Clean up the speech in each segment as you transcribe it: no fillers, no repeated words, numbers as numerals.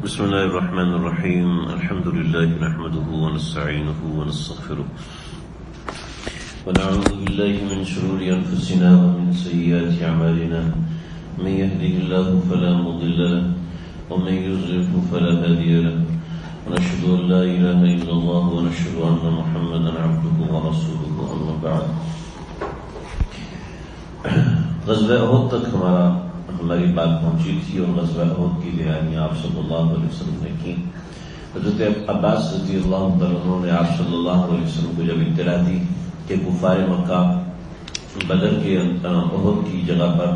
بسم الله الرحمن الرحيم. الحمد لله نحمده ونستعينه ونستغفره ونعوذ بالله من شرور أنفسنا ومن سيئات أعمالنا. من يهده الله فلا مضل له ومن يضلل فلا هادي له. ونشهد أن لا إله إلا الله ونشهد أن محمدا عبده ورسوله. أما بعد. غزوہ احد تک ہماری بات پہنچی تھی اور غزوہ احد کی بیانیاں آپ صلی اللہ علیہ وسلم نے کی. حضرت عباس رضی اللہ عنہ نے آپ صلی اللہ علیہ وسلم کو جب اطلاع دی کہ کفار مکہ بدر کے احد کی جگہ پر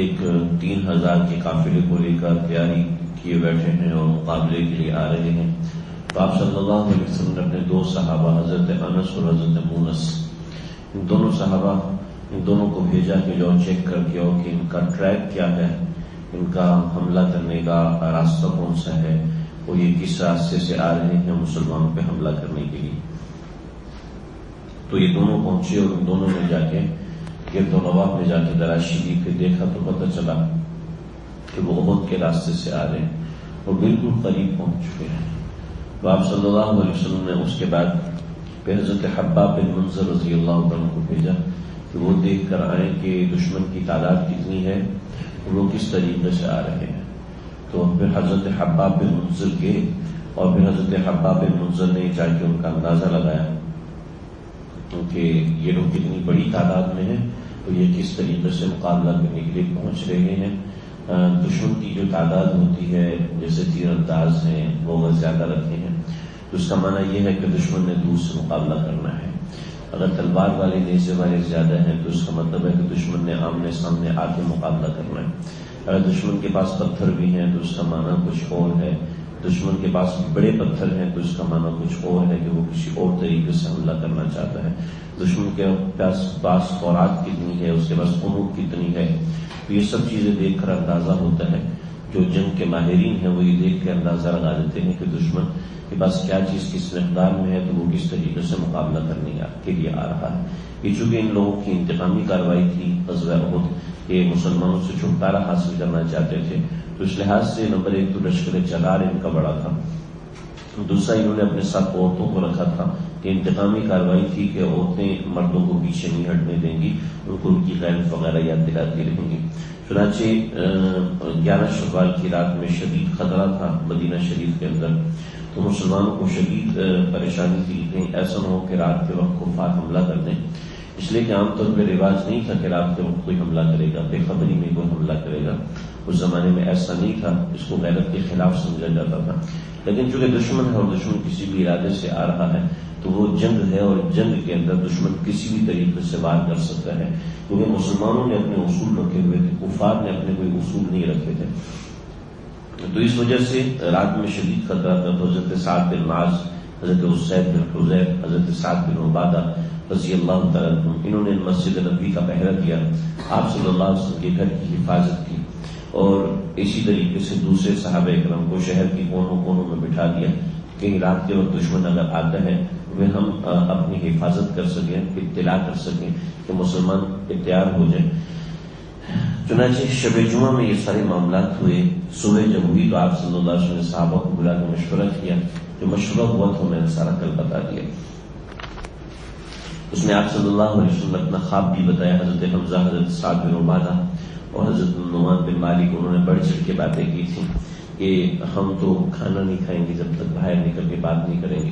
ایک 3000 کے قافلے کو لے کر تیاری کیے بیٹھے ہیں اور مقابلے کے لیے آ رہے ہیں، تو آپ صلی اللہ علیہ وسلم نے اپنے دو صحابہ حضرت انس اور حضرت مونس، ان دونوں صحابہ ان دونوں کو بھیجا کہ جو چیک کر کے ہو کہ ان کا ٹریک کیا ہے، ان کا حملہ کرنے کا راستہ کون سا ہے، وہ یہ کس راستے سے آ رہے ہیں مسلمانوں پہ حملہ کرنے کے لیے. تو یہ دونوں پہنچے اور ان دونوں نے جا کے گرد و نواح میں جا کے تلاشی دی. پھر دیکھا تو پتہ چلا کہ وہ احد کے راستے سے آ رہے ہیں اور بالکل قریب پہنچ چکے ہیں. تو آپ صلی اللہ علیہ وسلم نے اس کے بعد پھر حضرت حباب بن منذر رضی اللہ عنہ کو بھیجا کہ وہ دیکھ کر آئیں کہ دشمن کی تعداد کتنی ہے اور وہ کس طریقے سے آ رہے ہیں. تو پھر حضرت حباب بن منذر کے اور پھر حضرت حباب بن منذر نے جا کے ان کا اندازہ لگایا کہ یہ لوگ کتنی بڑی تعداد میں ہیں اور یہ کس طریقے سے مقابلہ کرنے کے لیے پہنچ رہے ہیں. دشمن کی جو تعداد ہوتی ہے جیسے تیر انداز ہیں وہ زیادہ رکھے ہیں، تو اس کا معنی یہ ہے کہ دشمن نے دور سے مقابلہ کرنا ہے. اگر تلوار والے نیزے والے زیادہ ہیں تو اس کا مطلب ہے کہ دشمن نے آمنے سامنے آ کے مقابلہ کرنا ہے. اگر دشمن کے پاس پتھر بھی ہیں تو اس کا معنی کچھ اور ہے، دشمن کے پاس بڑے پتھر ہیں تو اس کا معنی کچھ اور ہے کہ وہ کسی اور طریقے سے حملہ کرنا چاہتا ہے. دشمن کے پاس فورات کتنی ہے، اس کے پاس قنوت کتنی ہے، تو یہ سب چیزیں دیکھ کر اندازہ ہوتا ہے. جو جنگ کے ماہرین ہیں وہ یہ دیکھ کے اندازہ لگا دیتے ہیں کہ دشمن کے پاس کیا چیز کس مقدار میں ہے، تو وہ کس طریقے سے مقابلہ کرنے کے لیے آ رہا ہے. یہ چونکہ ان لوگوں کی انتقامی کارروائی تھی غزوہ احد کہ مسلمانوں سے چھٹکارا حاصل کرنا چاہتے تھے، تو اس لحاظ سے نمبر 1 تو لشکر چلار ان کا بڑا تھا، دوسرا انہوں نے اپنے ساتھ عورتوں کو رکھا تھا کہ انتقامی کارروائی تھی کہ عورتیں مردوں کو پیچھے نہیں ہٹنے دیں گی، ان کو ان کی غیرت وغیرہ یاد دلاتی رہیں گی. چنانچہ 11 شوال کی رات میں شدید خطرہ تھا مدینہ شریف کے اندر، تو مسلمانوں کو شدید پریشانی تھی کہیں ایسا نہ ہو کہ رات کے وقت کفار حملہ کر دیں، اس لیے کہ عام طور پہ رواج نہیں تھا کہ رات کے وقت کوئی حملہ کرے گا، بے خبری میں کوئی حملہ کرے گا. اس زمانے میں ایسا نہیں تھا، اس کو غیرت کے خلاف سمجھا جاتا تھا. لیکن چونکہ دشمن ہے اور دشمن کسی بھی ارادے سے آ رہا ہے تو وہ جنگ ہے، اور جنگ کے اندر دشمن کسی بھی طریقے سے وار کر سکتا ہے، کیونکہ مسلمانوں نے اپنے اصول رکھے ہوئے تھے، کفار نے اپنے کوئی اصول نہیں رکھے تھے. تو اس وجہ سے رات میں شدید خطرہ تھا. تو حضرت سعد بن معاذ، حضرت اسید بن حذیر، حضرت سعد بن عبادہ رضی اللہ تعالیٰ عنہ، انہوں نے مسجد نبوی کا پہرہ کیا، آپ صلی اللہ علیہ وسلم کے گھر کی حفاظت کی، اور اسی طریقے سے دوسرے صحابہ اکرام کو شہر کی کونوں کونوں میں بٹھا دیا کہ رات کے وقت دشمن اگر آتا ہے وہ ہم اپنی حفاظت کر سکیں، اطلاع کر سکیں کہ مسلمان تیار ہو جائیں. چنانچہ شب جمعہ میں یہ سارے معاملات ہوئے. صبح جب ہوئی تو آپ صلی اللہ علیہ وسلم نے صحابہ کو بلا کے مشورہ کیا. جو مشورہ ہوا تو میں نے سارا کل بتا دیا. اس میں آپ صلی اللہ علیہ وسلم نے اپنا خواب بھی بتایا. حضرت حمزہ، حضرت سعد بن عبادہ اور حضرت نعمان بن مالک انہوں نے بڑھ چڑھ کے باتیں کی تھیں کہ ہم تو کھانا نہیں کھائیں گے جب تک باہر نکل کے بات نہیں کریں گے.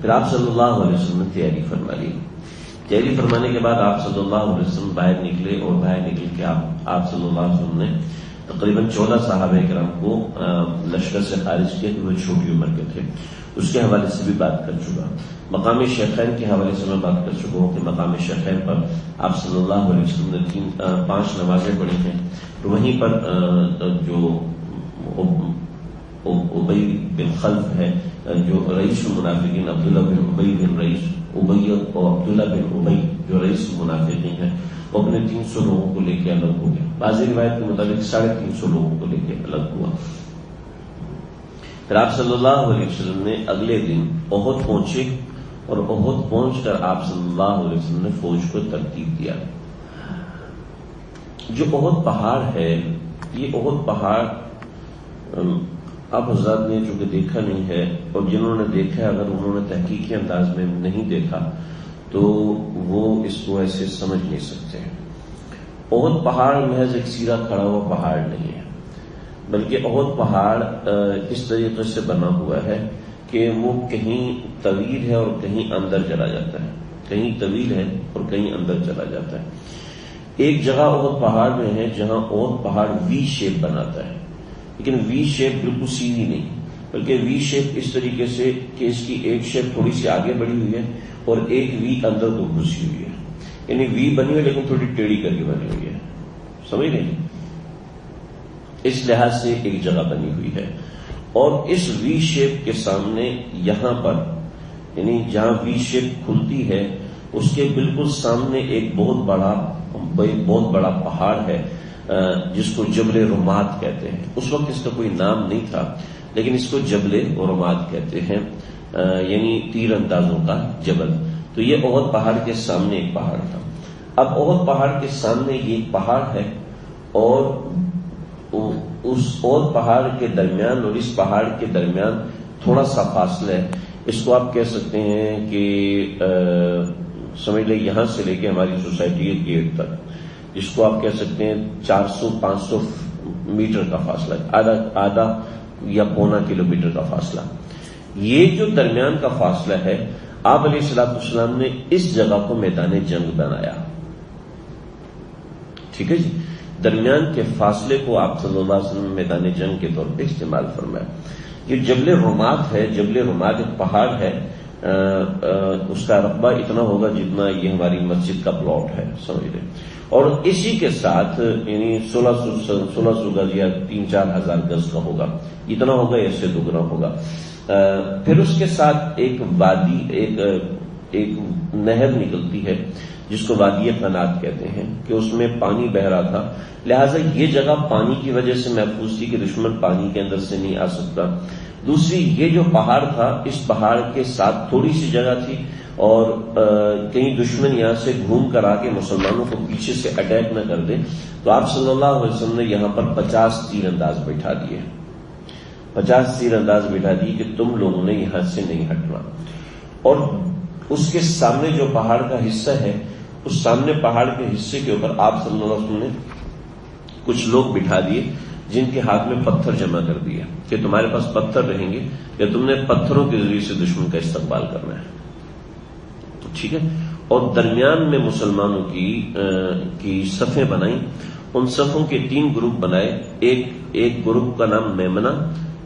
پھر آپ صلی اللہ علیہ وسلم نے تیاری فرما لی. تیاری فرمانے کے بعد آپ صلی اللہ علیہ وسلم باہر نکلے، اور باہر نکل کے آپ صلی اللہ علیہ وسلم نے تقریباً 14 صحابہ کرام کو لشکر سے خارج کیا کہ وہ چھوٹی عمر کے تھے. اس کے حوالے سے بھی بات کر چکا. مقام شیخین کے حوالے سے میں بات کر چکا ہوں کہ مقام شیخین پر آپ صلی اللہ علیہ وسلم نے 5 نمازیں پڑھی ہیں. تو وہیں پر جو ابی بن خلف ہے، جو رئیس المنافقین، عبداللہ بن ابی بن رئیس ابی اور عبداللہ بن ابی جو رئیس المنافقین ہیں، وہ اپنے 300 لوگوں کو لے کے الگ ہو گیا. بعض روایت کے مطابق 350 لوگوں کو لے کے الگ ہوا. پھر آپ صلی اللہ علیہ وسلم نے اگلے دن احد پہنچے، اور احد پہنچ کر آپ صلی اللہ علیہ وسلم نے فوج کو ترتیب دیا. جو احد پہاڑ ہے، یہ احد پہاڑ آپ حضرات نے چونکہ دیکھا نہیں ہے، اور جنہوں نے دیکھا ہے اگر انہوں نے تحقیقی انداز میں نہیں دیکھا تو وہ اس کو ایسے سمجھ نہیں سکتے ہیں۔ احد پہاڑ محض ایک سیدھا کھڑا ہوا پہاڑ نہیں ہے، بلکہ احد پہاڑ اس طریقے سے بنا ہوا ہے کہ وہ کہیں طویل ہے اور کہیں اندر چلا جاتا ہے، کہیں طویل ہے اور کہیں اندر چلا جاتا ہے۔ ایک جگہ احد پہاڑ میں ہے جہاں احد پہاڑ وی شیپ بناتا ہے، لیکن وی شیپ بالکل سیدھی نہیں، بلکہ وی شیپ اس طریقے سے کہ اس کی ایک شیپ تھوڑی سی آگے بڑھی ہوئی ہے اور ایک وی اندر کو گھسی ہوئی ہے، یعنی وی بنی ہوئی لیکن تھوڑی ٹیڑھی کر کے بنی ہوئی ہے، سمجھ رہے ہیں؟ اس لحاظ سے ایک جگہ بنی ہوئی ہے، اور اس وی شیپ کے سامنے یہاں پر، یعنی جہاں وی شیپ کھلتی ہے اس کے بالکل سامنے ایک بہت بڑا پہاڑ ہے جس کو جبل رماد کہتے ہیں۔ اس وقت اس کا کوئی نام نہیں تھا، لیکن اس کو جبل رماد کہتے ہیں، یعنی تیر اندازوں کا جبل۔ تو یہ احد پہاڑ کے سامنے ایک پہاڑ تھا۔ اب احد پہاڑ کے سامنے یہ ایک پہاڑ ہے، اور اس احد پہاڑ کے درمیان اور اس پہاڑ کے درمیان تھوڑا سا فاصلہ ہے۔ اس کو آپ کہہ سکتے ہیں کہ سمجھ لیں یہاں سے لے کے ہماری سوسائٹی کے گیٹ تک، جس کو آپ کہہ سکتے ہیں 400-500 میٹر کا فاصلہ ہے، آدھا یا پونا کلومیٹر کا فاصلہ۔ یہ جو درمیان کا فاصلہ ہے، آپ علیہ السلام نے اس جگہ کو میدان جنگ بنایا، ٹھیک ہے جی۔ درمیان کے فاصلے کو آپ صلی اللہ علیہ وسلم میدان جنگ کے طور پہ استعمال فرمایا۔ یہ جبل رماد ہے، جبل رماد ایک پہاڑ ہے، اس کا رقبہ اتنا ہوگا جتنا یہ ہماری مسجد کا پلاٹ ہے، سمجھ لیں، اور اسی کے ساتھ یعنی 1600 گز یا 3-4 ہزار گز کا ہوگا، اتنا ہوگا یا اس سے دگنا ہوگا۔ پھر اس کے ساتھ ایک وادی، ایک نہر نکلتی ہے جس کو وادی قنات کہتے ہیں، کہ اس میں پانی بہ رہا تھا، لہٰذا یہ جگہ پانی کی وجہ سے محفوظ تھی کہ دشمن پانی کے اندر سے نہیں آ سکتا۔ دوسری، یہ جو پہاڑ تھا اس پہاڑ کے ساتھ تھوڑی سی جگہ تھی، اور کہیں دشمن یہاں سے گھوم کر آ کے مسلمانوں کو پیچھے سے اٹیک نہ کر دے، تو آپ صلی اللہ علیہ وسلم نے یہاں پر 50 تیر انداز بٹھا دیے، 50 تیر انداز بٹھا دیے کہ تم لوگوں نے یہاں سے نہیں ہٹنا۔ اور اس کے سامنے جو پہاڑ کا حصہ ہے، اس سامنے پہاڑ کے حصے کے اوپر آپ صلی اللہ علیہ وسلم نے کچھ لوگ بٹھا دیے جن کے ہاتھ میں پتھر جمع کر دیا کہ تمہارے پاس پتھر رہیں گے یا تم نے پتھروں کے ذریعے سے دشمن کا استقبال کرنا ہے، تو ٹھیک ہے۔ اور درمیان میں مسلمانوں کی صفیں بنائیں، ان صفوں کے 3 گروپ بنائے، ایک گروپ کا نام میمنہ،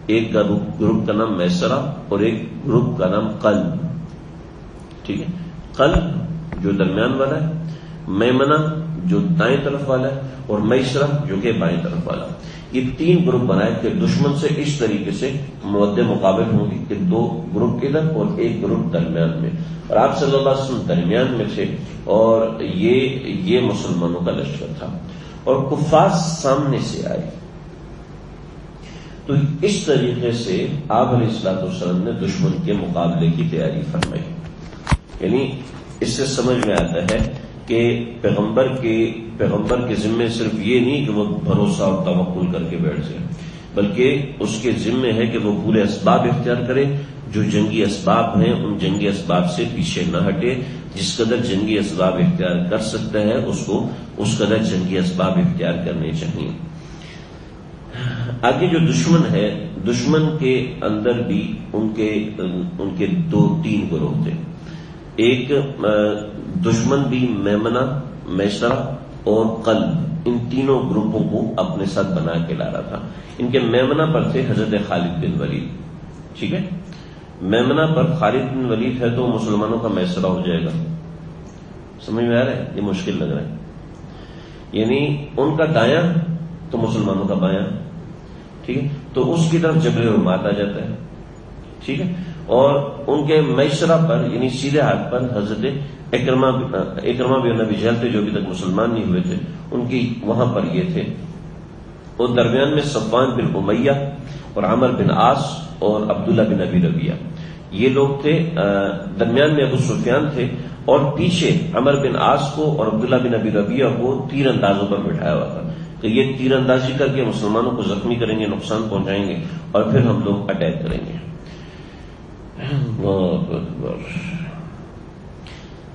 ایک گروپ کا نام میسرہ، اور ایک گروپ کا نام قلب، ٹھیک ہے۔ قلب جو درمیان والا ہے، میمنہ جو دائیں طرف والا ہے، اور میسرہ جو کہ بائیں طرف والا۔ یہ 3 گروپ بنائے کہ دشمن سے اس طریقے سے مد مقابل ہوں گی کہ 2 گروپ ادھر اور ایک گروپ درمیان میں، اور آپ صلی اللہ علیہ وسلم درمیان میں تھے، اور یہ مسلمانوں کا لشکر تھا، اور کفار سامنے سے آئے۔ تو اس طریقے سے آپ علیہ الصلوۃ والسلام نے دشمن کے مقابلے کی تیاری فرمائی۔ یعنی اس سے سمجھ میں آتا ہے کہ پیغمبر کے ذمے صرف یہ نہیں کہ وہ بھروسہ اور توکل کر کے بیٹھ جائے، بلکہ اس کے ذمے ہے کہ وہ پورے اسباب اختیار کرے، جو جنگی اسباب ہیں ان جنگی اسباب سے پیچھے نہ ہٹے، جس قدر جنگی اسباب اختیار کر سکتا ہے اس کو اس قدر جنگی اسباب اختیار کرنے چاہیے۔ آگے جو دشمن ہے، دشمن کے اندر بھی ان کے 2-3 گروہ تھے۔ ایک دشمن بھی میمنہ، میسرہ اور قلب، ان تینوں گروپوں کو اپنے ساتھ بنا کے لا رہا تھا۔ ان کے میمنہ پر تھے حضرت خالد بن ولید، ٹھیک ہے۔ میمنہ پر خالد بن ولید ہے تو مسلمانوں کا میسرہ ہو جائے گا، سمجھ میں آ رہا ہے؟ یہ مشکل لگ رہا ہے، یعنی ان کا دایاں تو مسلمانوں کا بایاں، ٹھیک ہے، تو اس کی طرف جبل رمات آ جاتا ہے، ٹھیک ہے۔ اور ان کے میسرہ پر یعنی سیدھے ہاتھ پر حضرت اکرمہ بن ابی جہل تھے جو ابھی تک مسلمان نہیں ہوئے تھے، ان کی وہاں پر یہ تھے، اور درمیان میں صفوان بن امیہ اور عمر بن عاص اور عبداللہ بن ابی ربیعہ، یہ لوگ تھے۔ درمیان میں ابو سفیان تھے، اور پیچھے عمر بن عاص کو اور عبداللہ بن ابی ربیعہ کو تیر اندازوں پر بٹھایا ہوا تھا، کہ یہ تیر اندازی کر کے مسلمانوں کو زخمی کریں گے، نقصان پہنچائیں گے اور پھر ہم لوگ اٹیک کریں گے۔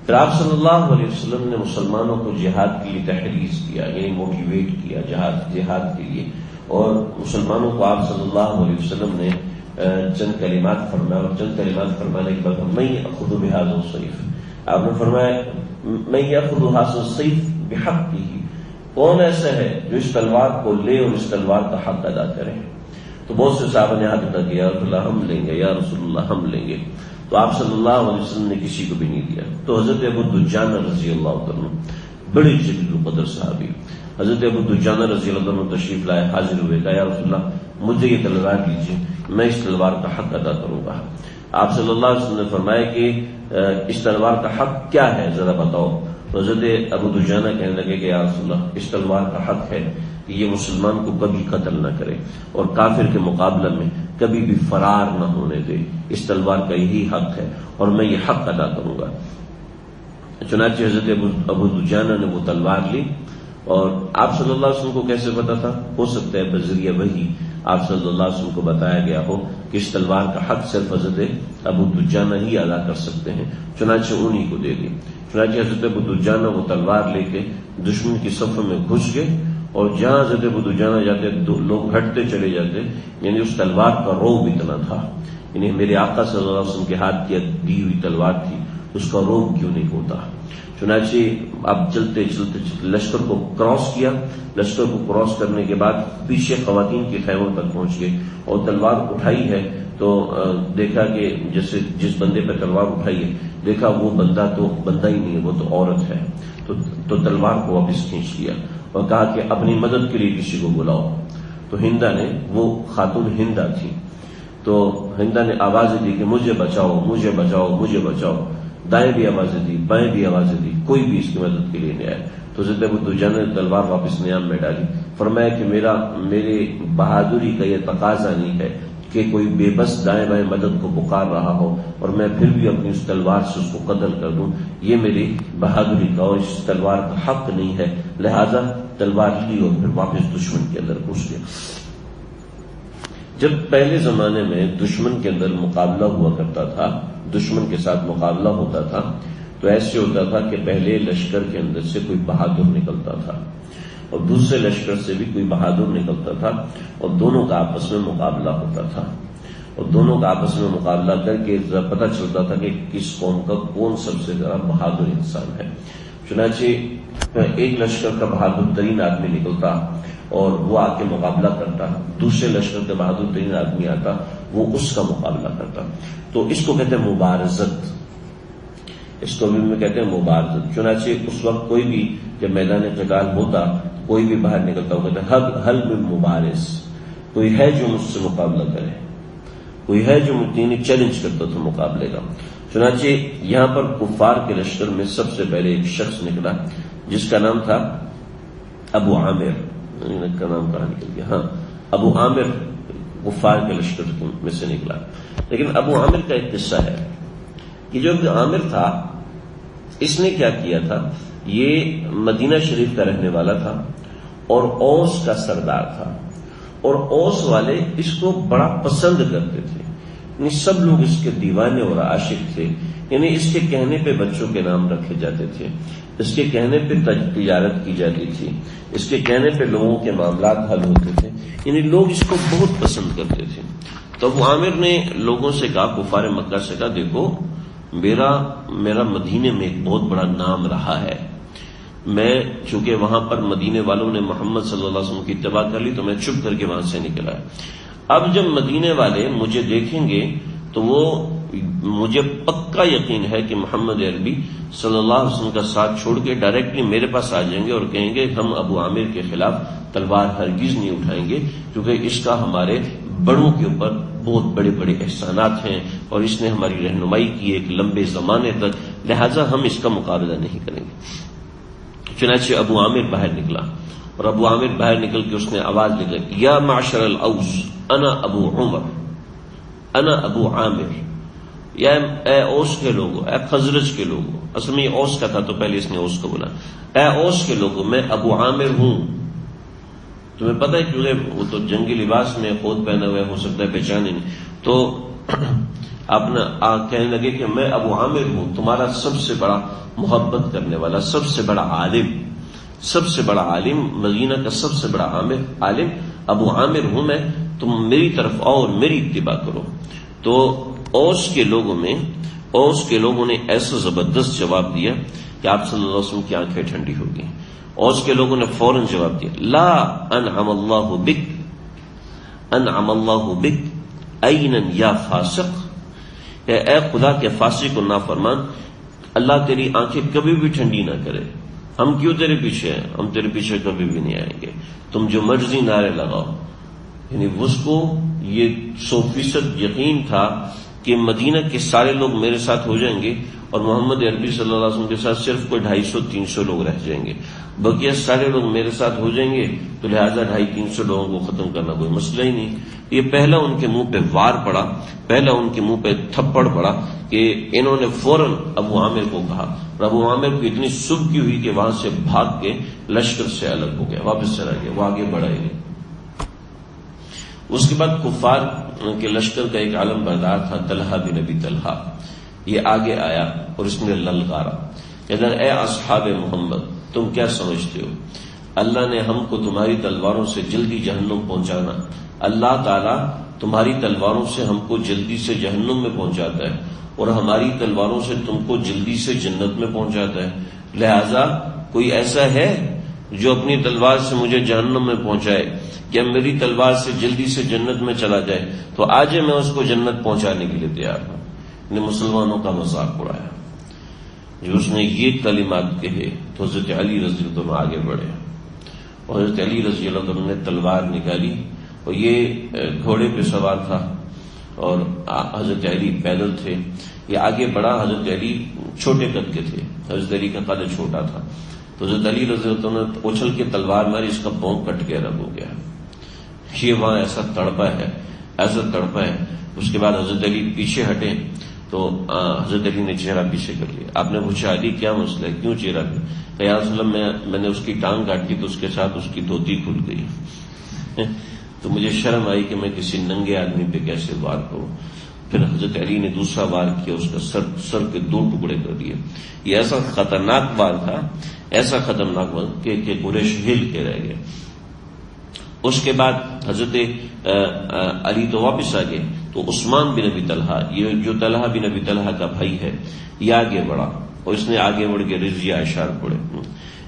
پھر آپ صلی اللہ علیہ وسلم نے مسلمانوں کو جہاد کے لیے تحریض کیا، یعنی موٹیویٹ کیا جہاد کے لیے، اور مسلمانوں کو آپ صلی اللہ علیہ وسلم نے چند کلمات فرمایا، اور چند کلمات فرمانے کے بعد میں اخذ بهذا السيف، آپ نے فرمایا میں یاخذ هذا السيف بحقه، کون ایسا ہے جو اس تلوار کو لے اور اس تلوار کا حق ادا کرے؟ تو بہت سے صحابہ نے ہاتھ اٹھا کیا، یا رسول اللہ ہم لیں گے، یا رسول اللہ ہم لیں گے، تو آپ صلی اللہ علیہ وسلم نے کسی کو بھی نہیں دیا۔ تو حضرت ابو دجانہ رضی اللہ عنہ، بڑے جلیل القدر صحابی، حضرت ابو دجانہ رضی اللہ عنہ تشریف لائے، حاضر ہوئے، کہا یا رسول اللہ مجھے یہ تلوار دیجیے، میں اس تلوار کا حق ادا کروں گا۔ آپ صلی اللہ علیہ وسلم نے فرمایا کہ اس تلوار کا حق کیا ہے ذرا بتاؤ؟ تو حضرت ابو دجانہ کہنے لگے کہ یا رسول اللہ اس تلوار کا حق ہے کہ یہ مسلمان کو کبھی قتل نہ کرے اور کافر کے مقابلے میں کبھی بھی فرار نہ ہونے دے، اس تلوار کا یہی حق ہے اور میں یہ حق ادا کروں گا۔ چنانچہ حضرت ابو دجانہ نے وہ تلوار لی، اور آپ صلی اللہ علیہ وسلم کو کیسے پتا تھا؟ ہو سکتا ہے بذریعہ وحی آپ صلی اللہ علیہ وسلم کو بتایا گیا ہو کہ اس تلوار کا حق صرف حضرت ابو دجانہ ہی ادا کر سکتے ہیں، چنانچہ انہی کو دے دی۔ چنانچہ حضرت ابو دجانہ وہ تلوار لے کے دشمن کی صفوں میں گھس گئے، اور جہاں حضرت ابو دجانہ جاتے لوگ ہٹتے چلے جاتے، یعنی اس تلوار کا روب اتنا تھا، یعنی میرے آقا صلی اللہ علیہ وسلم کے ہاتھ کی دی ہوئی تلوار تھی، اس کا روب کیوں نہیں ہوتا؟ چنانچہ اب چلتے چلتے لشکر کو کراس کیا، لشکر کو کراس کرنے کے بعد پیچھے خواتین کے خیموں تک پہنچ گئے، اور تلوار اٹھائی ہے تو دیکھا کہ جیسے جس بندے پہ تلوار اٹھائی ہے دیکھا وہ بندہ تو بندہ ہی نہیں ہے، وہ تو عورت ہے، تو تلوار کو واپس کھینچ لیا اور کہا کہ اپنی مدد کے لیے کسی کو بلاؤ۔ تو ہندا نے، وہ خاتون ہندا تھی، تو ہندا نے آوازیں دی کہ مجھے بچاؤ مجھے بچاؤ مجھے بچاؤ، دائیں بھی آوازیں دی بائیں بھی آوازیں دی، کوئی بھی اس کی مدد کے لیے نہیں آیا۔ تو حضرت ابو دجانہ نے تلوار واپس نیام میں ڈالی، فرمایا کہ میرے بہادری کا یہ تقاضا نہیں ہے کہ کوئی بے بس دائیں بائیں مدد کو پکار رہا ہو اور میں پھر بھی اپنی اس تلوار سے اس کو قتل کر دوں، یہ میری بہادری کا اور اس تلوار کا حق نہیں ہے، لہذا تلوار لی اور پھر واپس دشمن کے اندر گھس گیا۔ جب پہلے زمانے میں دشمن کے اندر مقابلہ ہوا کرتا تھا، دشمن کے ساتھ مقابلہ ہوتا تھا، تو ایسے ہوتا تھا کہ پہلے لشکر کے اندر سے کوئی بہادر نکلتا تھا اور دوسرے لشکر سے بھی کوئی بہادر نکلتا تھا، اور دونوں کا آپس میں مقابلہ ہوتا تھا، اور دونوں کا آپس میں مقابلہ کر کے پتہ چلتا تھا کہ کس قوم کا کون سب سے زیادہ بہادر انسان ہے۔ چنانچہ ایک لشکر کا بہادر ترین آدمی نکلتا اور وہ آ کے مقابلہ کرتا، دوسرے لشکر کا بہادر ترین آدمی آتا، وہ اس کا مقابلہ کرتا۔ تو اس کو کہتے ہیں مبارزت، اس کو بھی میں کہتے ہیں مبارزت۔ چنانچہ اس وقت کوئی بھی جب میدان قتال ہوتا، کوئی بھی باہر نکلتا، وہ کہتے ہیں حل من مبارز، کوئی ہے جو مجھ سے مقابلہ کرے، کوئی ہے جو مجھے چیلنج کرتا تھا مقابلے کا۔ چنانچہ یہاں پر کفار کے لشکر میں سب سے پہلے ایک شخص نکلا جس کا نام تھا ابو عامر، کا نام کہاں نکل گیا، ہاں ابو عامر کفار کے لشکر میں سے نکلا۔ لیکن ابو عامر کا ایک قصہ ہے کہ جو ابو عامر تھا اس نے کیا کیا تھا، یہ مدینہ شریف کا رہنے والا تھا اور اوس کا سردار تھا، اور اوس والے اس کو بڑا پسند کرتے تھے، یعنی سب لوگ اس کے دیوانے اور عاشق تھے، یعنی اس کے کہنے پہ بچوں کے نام رکھے جاتے تھے، اس کے کہنے پہ تجارت کی جاتی تھی، اس کے کہنے پہ لوگوں کے معاملات حل ہوتے تھے، یعنی لوگ اس کو بہت پسند کرتے تھے۔ تو ابو عامر نے لوگوں سے کہا، کفار مکہ سے کہا، دیکھو میرا مدینے میں ایک بہت بڑا نام رہا ہے، میں چونکہ وہاں پر مدینے والوں نے محمد صلی اللہ علیہ وسلم کی اتباع کر لی تو میں چھپ کر کے وہاں سے نکلا ہے، اب جب مدینے والے مجھے دیکھیں گے تو وہ مجھے پکا یقین ہے کہ محمد عربی صلی اللہ علیہ وسلم کا ساتھ چھوڑ کے ڈائریکٹلی میرے پاس آ جائیں گے اور کہیں گے ہم ابو عامر کے خلاف تلوار ہرگز نہیں اٹھائیں گے، کیونکہ اس کا ہمارے بڑوں کے اوپر بہت بڑے بڑے احسانات ہیں اور اس نے ہماری رہنمائی کی ایک لمبے زمانے تک، لہذا ہم اس کا مقابلہ نہیں کریں گے۔ چنانچہ ابو عامر باہر نکلا، اور ابو عامر باہر نکل کے اس نے آواز نکالی، یا معشر الاوس انا ابو عمر انا ابو عامر، یا اے اوس کے لوگوں، اے خزرج کے لوگوں، اصل میں یہ اوس کا تھا تو پہلے اس نے اوس کو بولا، اے اوس کے لوگوں میں ابو عامر ہوں، تمہیں پتہ ہے کیونکہ وہ تو جنگی لباس میں خود پہنا ہوا ہو سکتا ہے پہچانے نہیں. تو اپنا کہنے لگے کہ میں ابو عامر ہوں، تمہارا سب سے بڑا محبت کرنے والا، سب سے بڑا عالم، مدینہ کا سب سے بڑا عالم ابو عامر ہوں میں، تم میری طرف آؤ اور میری اتباع کرو. تو اوس کے لوگوں نے ایسا زبردست جواب دیا کہ آپ صلی اللہ علیہ وسلم کی آنکھیں ٹھنڈی ہو گئی. اوس کے لوگوں نے فوراً جواب دیا، لا انعم اللہ بک عینا یا فاسق، اے خدا کے فاسق و نافرمان، اللہ تیری آنکھیں کبھی بھی ٹھنڈی نہ کرے. ہم کیوں تیرے پیچھے ہیں؟ ہم تیرے پیچھے کبھی بھی نہیں آئیں گے، تم جو مرضی نعرے لگاؤ. یعنی اس کو یہ 100% یقین تھا کہ مدینہ کے سارے لوگ میرے ساتھ ہو جائیں گے اور محمد عربی صلی اللہ علیہ وسلم کے ساتھ صرف کوئی 250-300 لوگ رہ جائیں گے، بقیہ سارے لوگ میرے ساتھ ہو جائیں گے، تو لہٰذا 250-300 لوگوں کو ختم کرنا کوئی مسئلہ ہی نہیں. یہ پہلا ان کے منہ پہ وار پڑا، پہلا ان کے منہ پہ تھپڑ پڑا کہ انہوں نے فوراً ابو عامر کو کہا، اور ابو عامر کو اتنی سبکی ہوئی کہ وہاں سے بھاگ کے لشکر سے الگ ہو گیا، واپس چلا گیا، وہ آگے بڑھا ہی نہیں. اس کے بعد کفار کے لشکر کا ایک عالم بردار تھا طلحہ بن ابی طلحہ، یہ آگے آیا اور اس نے للکارا، کہتا اے اصحاب محمد، تم کیا سمجھتے ہو اللہ نے ہم کو تمہاری تلواروں سے جلدی جہنم پہنچانا، اللہ تعالیٰ تمہاری تلواروں سے ہم کو جلدی سے جہنم میں پہنچاتا ہے اور ہماری تلواروں سے تم کو جلدی سے جنت میں پہنچاتا ہے، لہذا کوئی ایسا ہے جو اپنی تلوار سے مجھے جہنم میں پہنچائے یا میری تلوار سے جلدی سے جنت میں چلا جائے تو آج میں اس کو جنت پہنچانے کے لیے تیار ہوں. نے مسلمانوں کا مذاق اڑایا. جو اس نے یہ کلمات کہے تو حضرت علی رضی اللہ عنہ آگے بڑھے اور حضرت علی رضی اللہ عنہ نے تلوار نکالی اور یہ گھوڑے پہ سوار تھا اور حضرت علی پیدل تھے. یہ آگے بڑھا، حضرت علی چھوٹے قد کے تھے، حضرت علی کا قد چھوٹا تھا، تو حضرت علی رضی اللہ عنہ نے اچھل کے تلوار ماری، اس کا پاؤں کٹ کے رب ہو گیا. یہ وہاں ایسا تڑپا ہے. اس کے بعد حضرت علی پیچھے ہٹے تو حضرت علی نے چہرہ پیچھے کر لیا. آپ نے پوچھا علی کیا مسئلہ ہے، کیوں چہرہ پہ؟ یا رسول اللہ میں نے اس کی ٹانگ کاٹ دی تو اس کے ساتھ اس کی دھوتی کھل گئی، تو مجھے شرم آئی کہ میں کسی ننگے آدمی پہ کیسے وار کروں. پھر حضرت علی نے دوسرا وار کیا، اس کا سر کے 2 ٹکڑے کر دیے. یہ ایسا خطرناک وار تھا، ایسا خطرناک وار کہ قریش ہل کے رہ گئے. اس کے بعد حضرت علی تو واپس آ گئے تو عثمان بن ابی طلحہ، یہ جو طلحہ بن ابی طلحہ کا بھائی ہے، یہ آگے بڑھا اور اس نے آگے بڑھ کے رضیہ اشعار پڑھے،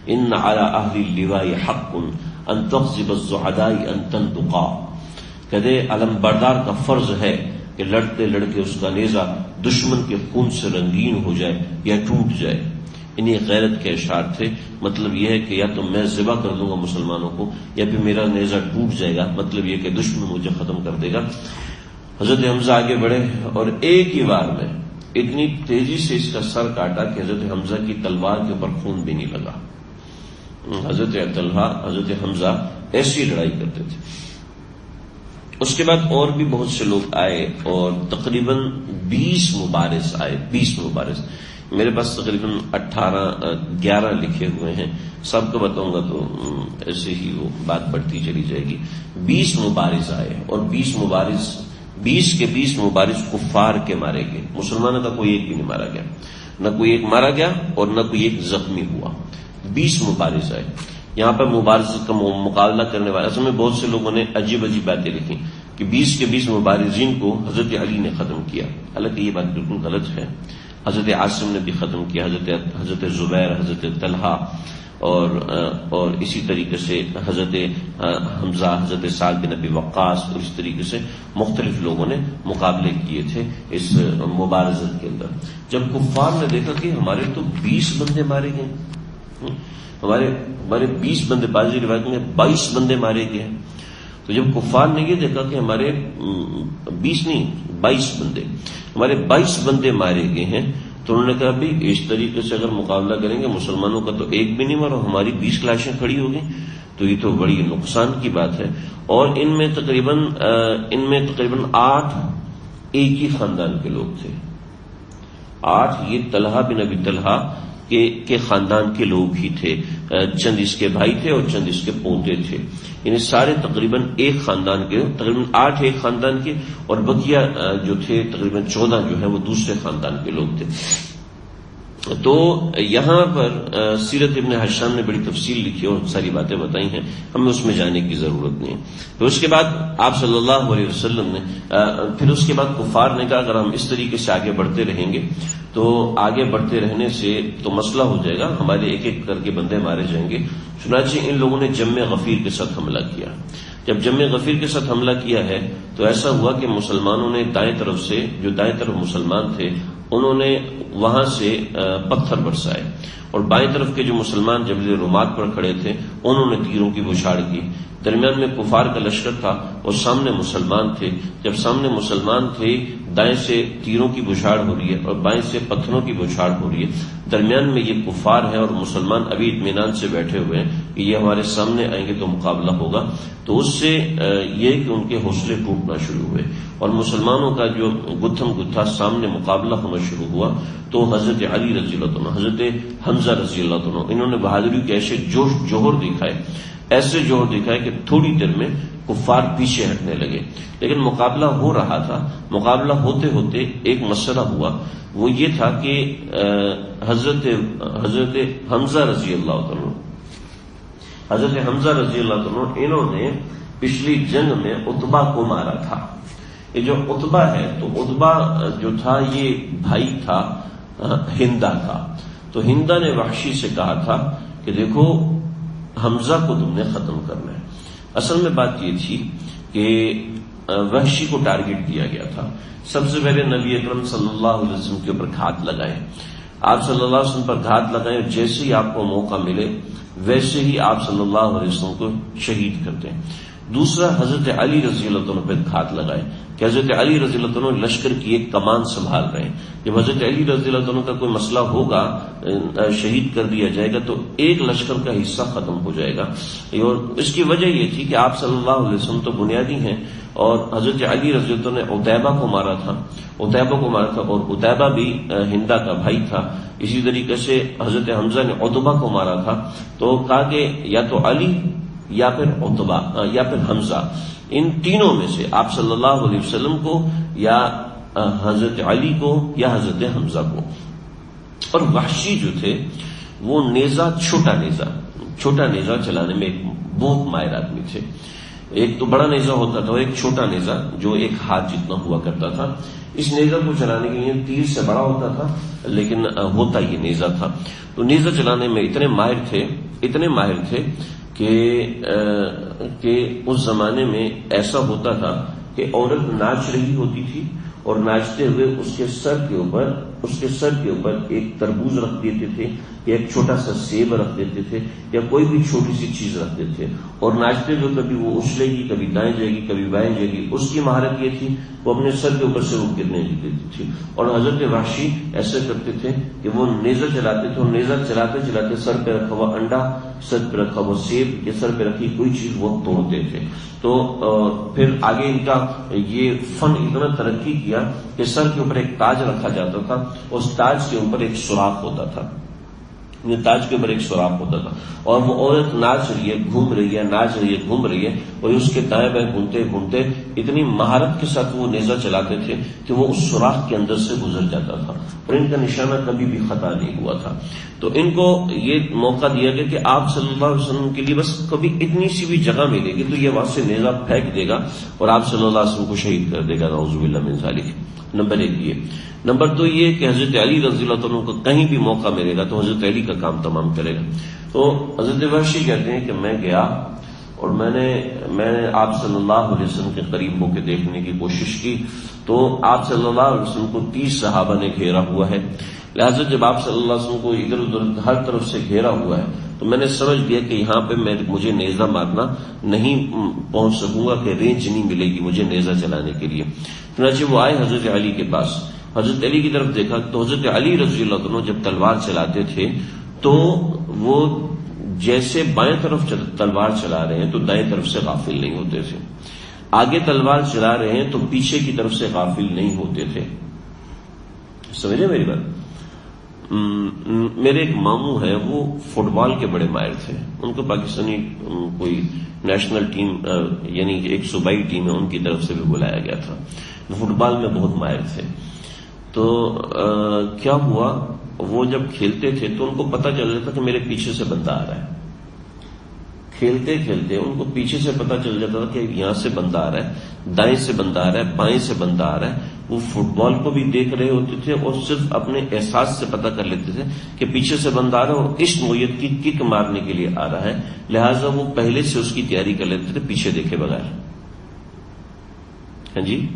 ان علی اہل اللواء حق ان تغضب الزعداء ان تنطقا، کہتے علم بردار کا فرض ہے کہ لڑتے لڑکے اس کا نیزہ دشمن کے خون سے رنگین ہو جائے یا ٹوٹ جائے. انہیں غیرت کے اشعار تھے. مطلب یہ ہے کہ یا تو میں ذبح کر دوں گا مسلمانوں کو یا پھر میرا نیزہ ٹوٹ جائے گا، مطلب یہ کہ دشمن مجھے ختم کر دے گا. حضرت حمزہ آگے بڑھے اور ایک ہی وار میں اتنی تیزی سے اس کا سر کاٹا کہ حضرت حمزہ کی تلوار کے اوپر خون بھی نہیں لگا. حضرت طلحہ، حضرت حمزہ ایسی لڑائی کرتے تھے. اس کے بعد اور بھی بہت سے لوگ آئے اور تقریباً 20 مبارز آئے. 20 مبارز میرے پاس تقریباً 11 لکھے ہوئے ہیں، سب کو بتاؤں گا تو ایسے ہی وہ بات بڑھتی چلی جائے گی. 20 مبارز آئے اور 20 کے 20 مبارز کفار کے مارے گئے. مسلمانوں کا کوئی ایک بھی نہیں مارا گیا، نہ کوئی ایک مارا گیا اور نہ کوئی ایک زخمی ہوا. 20 مبارز آئے. یہاں پر مبارزت کا مقابلہ کرنے والے اصل میں بہت سے لوگوں نے عجیب باتیں لکھی کہ 20 کے 20 مبارزین کو حضرت علی نے ختم کیا، حالانکہ یہ بات بالکل غلط ہے. حضرت عاصم نے بھی ختم کیا، حضرت زبیر، حضرت طلحہ اور اسی طریقے سے حضرت حمزہ، حضرت سعد بن ابی وقاص، اور اس طریقے سے مختلف لوگوں نے مقابلے کیے تھے اس مبارزت کے اندر. جب کفار نے دیکھا کہ ہمارے تو 20 بندے مارے گئے، ہمارے 20 بندے، بعض روایت میں 22 بندے مارے گئے، تو جب کفار نے یہ دیکھا کہ ہمارے 20 نہیں 22 بندے، ہمارے 22 بندے مارے گئے ہیں، تو انہوں نے کہا بھی اس طریقے سے اگر مقابلہ کریں گے مسلمانوں کا تو ایک بھی نہیں مارا، ہماری 20 لاشیں کھڑی ہو گئی، تو یہ تو بڑی نقصان کی بات ہے. اور ان میں تقریباً 8 ایک ہی خاندان کے لوگ تھے. 8 یہ طلحہ بن ابی طلحہ کے خاندان کے لوگ ہی تھے، چند اس کے بھائی تھے اور چند اس کے پوتے تھے. یعنی سارے تقریباً ایک خاندان کے، تقریباً 8 ایک خاندان کے، اور بقیہ جو تھے تقریباً 14 جو ہیں وہ دوسرے خاندان کے لوگ تھے۔ تو یہاں پر سیرت ابن ہشام نے بڑی تفصیل لکھی اور ساری باتیں بتائی ہیں، ہمیں اس میں جانے کی ضرورت نہیں ہے۔ پھر اس کے بعد آپ صلی اللہ علیہ وسلم نے پھر اس کے بعد کفار نے کہا اگر ہم اس طریقے سے آگے بڑھتے رہیں گے تو آگے بڑھتے رہنے سے تو مسئلہ ہو جائے گا، ہمارے ایک ایک کر کے بندے مارے جائیں گے۔ چنانچہ ان لوگوں نے جم غفیر کے ساتھ حملہ کیا۔ جب جم غفیر کے ساتھ حملہ کیا ہے تو ایسا ہوا کہ مسلمانوں نے دائیں طرف سے، جو دائیں طرف مسلمان تھے انہوں نے وہاں سے پتھر برسائے، اور بائیں طرف کے جو مسلمان جبل رومات پر کھڑے تھے انہوں نے تیروں کی بوچھاڑ کی۔ درمیان میں کفار کا لشکر تھا اور سامنے مسلمان تھے۔ جب سامنے مسلمان تھے، دائیں سے تیروں کی بوچھاڑ ہو رہی ہے اور بائیں سے پتھروں کی بوچھاڑ ہو رہی ہے، درمیان میں یہ کفار ہیں اور مسلمان ابھی اطمینان سے بیٹھے ہوئے ہیں کہ یہ ہمارے سامنے آئیں گے تو مقابلہ ہوگا۔ تو اس سے یہ کہ ان کے حوصلے ٹوٹنا شروع ہوئے اور مسلمانوں کا جو گتھم گتھا سامنے مقابلہ ہونا شروع ہوا، تو حضرت علی رضی اللہ عنہ، حضرت حمزہ رضی اللہ عنہ، انہوں نے بہادری کے ایسے جوہر دکھائے، ایسے جوہر دکھائے کہ تھوڑی دیر میں کفار پیچھے ہٹنے لگے۔ لیکن مقابلہ ہو رہا تھا، مقابلہ ہوتے ہوتے ایک مسئلہ ہوا، وہ یہ تھا کہ حضرت حمزہ رضی اللہ عنہ، حضرت حمزہ رضی اللہ عنہ انہوں نے پچھلی جنگ میں عتبہ کو مارا تھا۔ یہ جو عتبہ ہے تو عتبہ جو تھا یہ بھائی تھا ہندا کا۔ تو ہندا نے وحشی سے کہا تھا کہ دیکھو حمزہ کو تم نے ختم کرنا ہے۔ اصل میں بات یہ تھی کہ وحشی کو ٹارگٹ کیا گیا تھا۔ سب سے پہلے نبی اکرم صلی اللہ علیہ وسلم کے اوپر گھات لگائیں، آپ صلی اللہ علیہ وسلم پر گھات لگائیں، جیسے ہی آپ کو موقع ملے ویسے ہی آپ صلی اللہ علیہ وسلم کو شہید کر دیں۔ دوسرا حضرت علی رضی اللہ عنہ پہ گھات لگائے کہ حضرت علی رضی اللہ عنہ لشکر کی ایک کمان سنبھال رہے ہیں، جب حضرت علی رضی اللہ عنہ کا کوئی مسئلہ ہوگا، شہید کر دیا جائے گا تو ایک لشکر کا حصہ ختم ہو جائے گا۔ اور اس کی وجہ یہ تھی کہ آپ صلی اللہ علیہ وسلم تو بنیادی ہیں، اور حضرت علی رضی اللہ عنہ نے عتیبہ کو مارا تھا، اور عتیبہ بھی ہندا کا بھائی تھا۔ اسی طریقے سے حضرت حمزہ نے عتبہ کو مارا تھا۔ تو کہا کہ یا تو علی یا پھر عتبہ یا پھر حمزہ، ان تینوں میں سے آپ صلی اللہ علیہ وسلم کو یا حضرت علی کو یا حضرت حمزہ کو۔ اور وحشی جو تھے وہ چھوٹا نیزہ چلانے میں ایک بہت ماہر آدمی تھے۔ ایک تو بڑا نیزہ ہوتا تھا اور ایک چھوٹا نیزہ جو ایک ہاتھ جتنا ہوا کرتا تھا۔ اس نیزہ کو چلانے کے لیے تیر سے بڑا ہوتا تھا لیکن ہوتا یہ نیزہ تھا۔ تو نیزہ چلانے میں اتنے ماہر تھے کہ اس زمانے میں ایسا ہوتا تھا کہ عورت ناچ رہی ہوتی تھی اور ناچتے ہوئے اس کے سر کے اوپر ایک تربوز رکھ دیتے تھے یا ایک چھوٹا سا سیب رکھ دیتے تھے یا کوئی بھی چھوٹی سی چیز رکھ دیتے تھے، اور ناچتے ہوئے کبھی وہ اچھلے گی، کبھی دائیں جائے گی، کبھی بائیں جائے گی۔ اس کی مہارت یہ تھی وہ اپنے سر کے اوپر سے وہ گرنے نہیں دیتی تھی۔ اور حضرت وحشی ایسے کرتے تھے کہ وہ نیزہ چلاتے تھے اور نیزہ چلاتے چلاتے سر پہ رکھا ہوا انڈا، سر پہ رکھا ہوا سیب یا سر پہ رکھی کوئی چیز وہ توڑتے تھے۔ تو پھر آگے ان کا یہ فن اتنا ترقی کیا کہ سر کے اوپر ایک تاج رکھا جاتا تھا، اس تاج کے اوپر ایک سوراخ ہوتا تھا، تاج کے اوپر ایک سوراخ ہوتا تھا، اور وہ عورت ناچ رہی ہے، گھوم رہی ہے، اور اس کے دائیں بائیں گھومتے اتنی مہارت کے ساتھ وہ نیزہ چلاتے تھے کہ وہ اس سوراخ کے اندر سے گزر جاتا تھا اور ان کا نشانہ کبھی بھی خطا نہیں ہوا تھا۔ تو ان کو یہ موقع دیا گیا کہ آپ صلی اللہ علیہ وسلم کے لیے بس کبھی اتنی سی بھی جگہ ملے گی تو یہ وہاں سے نیزہ پھینک دے گا اور آپ صلی اللہ علیہ وسلم کو شہید کر دے گا، نعوذ باللہ من ذالک۔ نمبر 1 یہ۔ نمبر 2 یہ کہ حضرت علی رضی اللہ عنہ کو کہیں بھی موقع ملے گا تو حضرت علی کا کام تمام کرے گا۔ تو حضرت وحشی کہتے ہیں کہ میں گیا اور میں نے آپ صلی اللہ علیہ وسلم کے قریب ہو کے دیکھنے کی کوشش کی تو آپ صلی اللہ علیہ وسلم کو 30 صحابہ نے گھیرا ہوا ہے، لہٰذا جب آپ صلی اللہ علیہ وسلم کو ادھر ادھر ہر طرف سے گھیرا ہوا ہے تو میں نے سمجھ لیا کہ یہاں پہ مجھے نیزہ مارنا نہیں پہنچ سکوں گا، کہ رینج نہیں ملے گی مجھے نیزہ چلانے کے لیے۔ چنانچہ وہ آئے حضرت علی کے پاس، حضرت علی کی طرف دیکھا تو حضرت علی رضی اللہ عنہ جب تلوار چلاتے تھے تو وہ جیسے بائیں طرف تلوار چلا رہے ہیں تو دائیں طرف سے غافل نہیں ہوتے تھے، آگے تلوار چلا رہے ہیں تو پیچھے کی طرف سے غافل نہیں ہوتے تھے۔ سمجھے میری بات؟ میرے ایک ماموں ہیں، وہ فٹ بال کے بڑے ماہر تھے. ان کو پاکستانی کوئی نیشنل ٹیم یعنی ایک صوبائی ٹیم ہے ان کی طرف سے بھی بلایا گیا تھا. فٹ بال میں بہت ماہر تھے. تو کیا ہوا، وہ جب کھیلتے تھے تو ان کو پتہ چل جاتا کہ میرے پیچھے سے بندہ آ رہا ہے. کھیلتے کھیلتے ان کو پیچھے سے پتہ چل جاتا تھا کہ یہاں سے بندہ آ رہا ہے، دائیں سے بندہ آ رہا ہے، بائیں سے بندہ آ رہا ہے. وہ فٹ بال کو بھی دیکھ رہے ہوتے تھے اور صرف اپنے احساس سے پتہ کر لیتے تھے کہ پیچھے سے بندہ آ رہا ہے اور اس نوعیت کی کک مارنے کے لیے آ رہا ہے. لہٰذا وہ پہلے سے اس کی تیاری کر لیتے تھے پیچھے دیکھے بغیر. ہاں جی،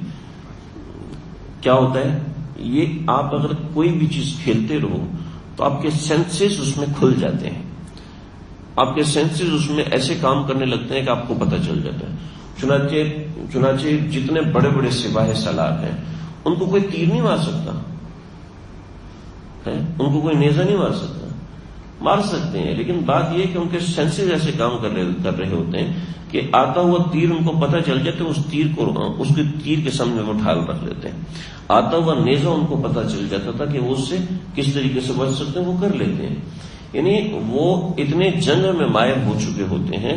کیا ہوتا ہے یہ، آپ اگر کوئی بھی چیز کھیلتے رہو تو آپ کے سینسز اس میں کھل جاتے ہیں، آپ کے سینسز اس میں ایسے کام کرنے لگتے ہیں کہ آپ کو پتہ چل جاتا ہے. چنانچہ جتنے بڑے بڑے سپاہ سالار ہیں ان کو کوئی تیر نہیں مار سکتا ہے، ان کو کوئی نیزہ نہیں مار سکتا. مار سکتے ہیں لیکن بات یہ ہے کہ ان کے سینسز ایسے کام کر رہے ہوتے ہیں کہ آتا ہوا تیر ان کو پتہ چل جاتا ہے، اس کے تیر کے سامنے وہ ڈھال رکھ لیتے ہیں. آتا ہوا نیزہ ان کو پتہ چل جاتا تھا کہ وہ اس سے کس طریقے سے بچ سکتے ہیں، وہ کر لیتے ہیں. یعنی وہ اتنے جنگ میں ماہر ہو چکے ہوتے ہیں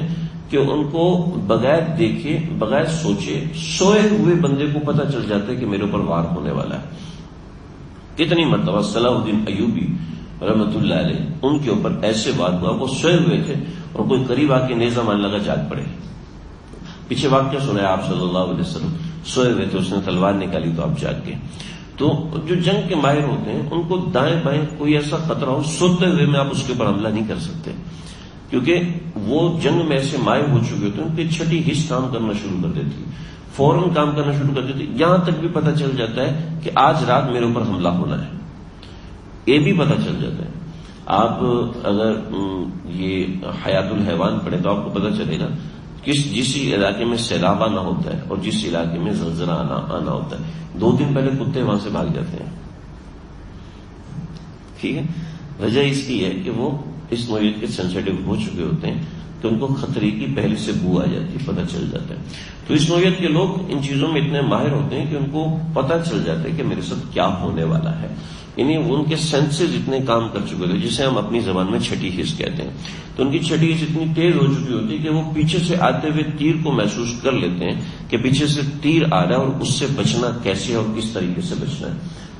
کہ ان کو بغیر دیکھے بغیر سوچے سوئے ہوئے بندے کو پتہ چل جاتا ہے کہ میرے اوپر وار ہونے والا ہے. کتنی مرتبہ صلاح الدین ایوبی رحمت اللہ علیہ ان کے اوپر ایسے وار ہوا، وہ سوئے ہوئے تھے اور کوئی قریب آ کے نیزہ مارنے لگا، جاگ پڑے. پیچھے واقعہ سنا ہے آپ صلی اللہ علیہ وسلم، سوئے ہوئے تھے، اس نے تلوار نکالی تو آپ جاگ گئے. تو جو جنگ کے ماہر ہوتے ہیں ان کو دائیں بائیں کوئی ایسا خطرہ ہو، سوتے ہوئے میں آپ اس کے اوپر حملہ نہیں کر سکتے، کیونکہ وہ جنگ میں ایسے ماہر ہو چکے ہوتے ہیں. ان کی چھٹی حص کام کرنا شروع کر دیتی، فوراً کام کرنا شروع کر دیتی. یہاں تک بھی پتہ چل جاتا ہے کہ آج رات میرے اوپر حملہ ہونا ہے، یہ بھی پتہ چل جاتا ہے. آپ اگر یہ حیات الحیوان پڑھیں تو آپ کو پتہ چلے گا جس علاقے میں سیلاب آنا ہوتا ہے اور جس علاقے میں زلزلہ آنا ہوتا ہے، 2 دن پہلے کتے وہاں سے بھاگ جاتے ہیں. ٹھیک ہے، وجہ اس کی ہے کہ وہ اس نوعیت کے سینسیٹیو ہو چکے ہوتے ہیں کہ ان کو خطرے کی پہلے سے بو آ جاتی ہے، پتہ چل جاتا ہے. تو اس نوعیت کے لوگ ان چیزوں میں اتنے ماہر ہوتے ہیں کہ ان کو پتہ چل جاتا ہے کہ میرے ساتھ کیا ہونے والا ہے. یعنی ان کے سینسز اتنے کام کر چکے ہوتے ہیں، جسے ہم اپنی زبان میں چھٹی حس کہتے ہیں. تو ان کی چھٹی حس اتنی تیز ہو چکی ہوتی ہے کہ وہ پیچھے سے آتے ہوئے تیر کو محسوس کر لیتے ہیں کہ پیچھے سے تیر آ رہا ہے اور اس سے بچنا کیسے اور کس طریقے سے بچنا ہے.